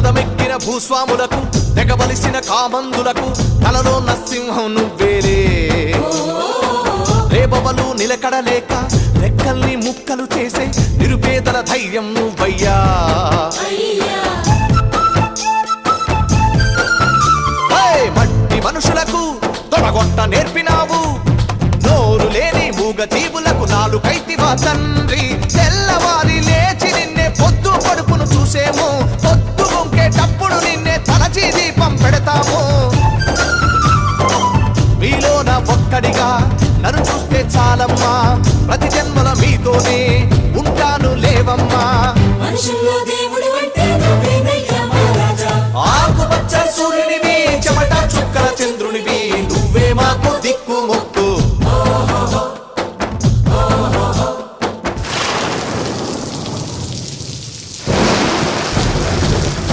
మదమెక్కిన భూస్వాములకు తెగబలిసిన కామందులకు తలలో నరసింహం నువ్వేలే రేబవలు నిలకడలేక రెక్కల్ని ముక్కలు చేసే నిరుపేదల ధైర్యం నువ్వయ్యా మట్టి మనుషులకు తొడగొట్ట నేర్పినావు నోరు లేని మూగ జీవులకు నాలుకైతివా తండ్రి తెల్లవారి లేచి నిన్నే పొద్దు పడుపును చూసేమో పొద్దు వంకేటప్పుడు నిన్నే తలచి దీపం పెడతాము మీలోన ఒక్కడిగా నన్ను చూస్తే చాలమ్మా ప్రతి జన్మల మీతోనే ఉంటాను లేవమ్మా